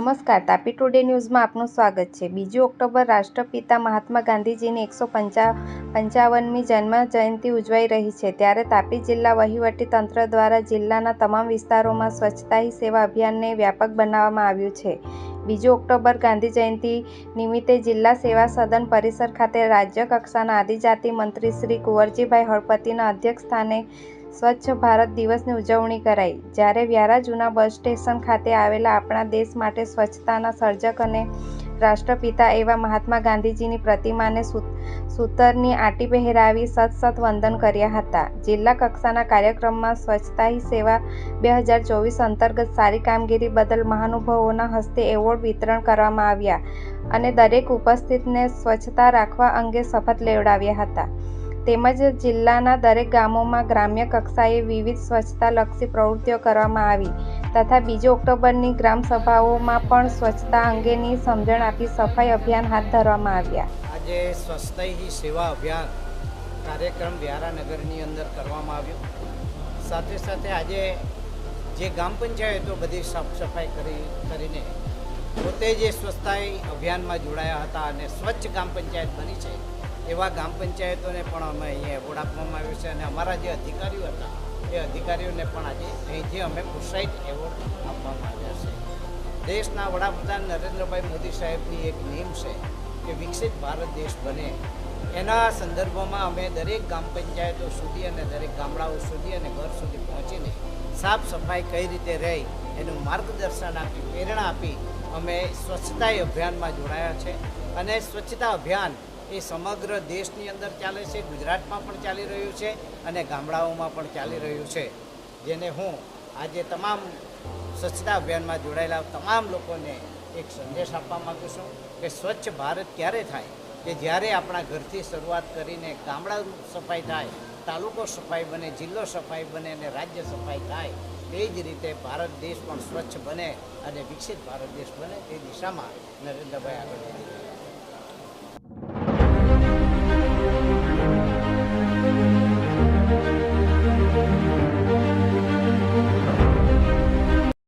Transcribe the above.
નમસ્કાર, તાપી ટુડે ન્યૂઝમાં આપનું સ્વાગત છે। 2 ઓક્ટોબર રાષ્ટ્રપિતા મહાત્મા ગાંધીજીની 155મી જન્મ જયંતિ ઉજવાઈ રહી છે, ત્યારે તાપી જિલ્લા વહીવટીતંત્ર દ્વારા જિલ્લાના તમામ વિસ્તારોમાં સ્વચ્છતા હી સેવા અભિયાનને વ્યાપક બનાવવામાં આવ્યું છે। 2 ઓક્ટોબર ગાંધી જયંતિ નિમિત્તે જિલ્લા સેવા સદન પરિસર ખાતે રાજ્ય કક્ષાના આદિજાતિ મંત્રી શ્રી કુંવરજીભાઈ હળપતિના અધ્યક્ષસ્થાને સ્વચ્છ ભારત દિવસની ઉજવણી કરાઈ, જ્યારે વ્યારા જૂના બસ સ્ટેશન ખાતે આવેલા આપણા દેશ માટે સ્વચ્છતાના સર્જક અને રાષ્ટ્રપિતા એવા મહાત્મા ગાંધીજીની પ્રતિમાને સૂતરની આંટી પહેરાવી સત વંદન કર્યા હતા। જિલ્લા કક્ષાના કાર્યક્રમમાં સ્વચ્છતા હી સેવા 2024 અંતર્ગત સારી કામગીરી બદલ મહાનુભાવોના હસ્તે એવોર્ડ વિતરણ કરવામાં આવ્યા અને દરેક ઉપસ્થિતને સ્વચ્છતા રાખવા અંગે શપથ લેવડાવ્યા હતા। તેમજ જિલ્લાના દરેક ગામોમાં ગ્રામ્ય કક્ષાએ વિવિધ સ્વચ્છતાલક્ષી પ્રવૃત્તિઓ કરવામાં આવી તથા 2 ઓક્ટોબરની ગ્રામસભાઓમાં પણ સ્વચ્છતા અંગેની સમજણ આપી સફાઈ અભિયાન હાથ ધરવામાં આવ્યા। આજે સ્વચ્છતા હી સેવા અભિયાન કાર્યક્રમ વ્યારાનગરની અંદર કરવામાં આવ્યો। સાથે સાથે આજે જે ગ્રામ પંચાયતો બધી સાફ સફાઈ કરીને પોતે જે સ્વચ્છતા અભિયાનમાં જોડાયા હતા અને સ્વચ્છ ગ્રામ પંચાયત બની છે એવા ગ્રામ પંચાયતોને પણ અમે અહીંયા એવોર્ડ આપવામાં આવ્યો છે અને અમારા જે અધિકારીઓ હતા એ અધિકારીઓને પણ આજે અહીંથી અમે પ્રોત્સાહિત એવોર્ડ આપવામાં આવ્યા છે। દેશના વડાપ્રધાન નરેન્દ્રભાઈ મોદી સાહેબની એક નેમ છે કે વિકસિત ભારત દેશ બને, એના સંદર્ભમાં અમે દરેક ગ્રામ પંચાયતો સુધી અને દરેક ગામડાઓ સુધી અને ઘર સુધી પહોંચીને સાફ સફાઈ કઈ રીતે રહે એનું માર્ગદર્શન આપી, પ્રેરણા આપી અમે સ્વચ્છતા અભિયાનમાં જોડાયા છે અને સ્વચ્છતા અભિયાન એ સમગ્ર દેશની અંદર ચાલે છે, ગુજરાતમાં પણ ચાલી રહ્યું છે અને ગામડાઓમાં પણ ચાલી રહ્યું છે, જેને હું આજે તમામ સ્વચ્છતા અભિયાનમાં જોડાયેલા તમામ લોકોને એક સંદેશ આપવા માગું છું કે સ્વચ્છ ભારત ક્યારે થાય કે જ્યારે આપણા ઘરથી શરૂઆત કરીને ગામડા સફાઈ થાય, તાલુકો સફાઈ બને, જિલ્લો સફાઈ બને અને રાજ્ય સફાઈ થાય, એ જ રીતે ભારત દેશ પણ સ્વચ્છ બને અને વિકસિત ભારત દેશ બને તે દિશામાં નરેન્દ્રભાઈ આગળ વધી રહ્યા છે।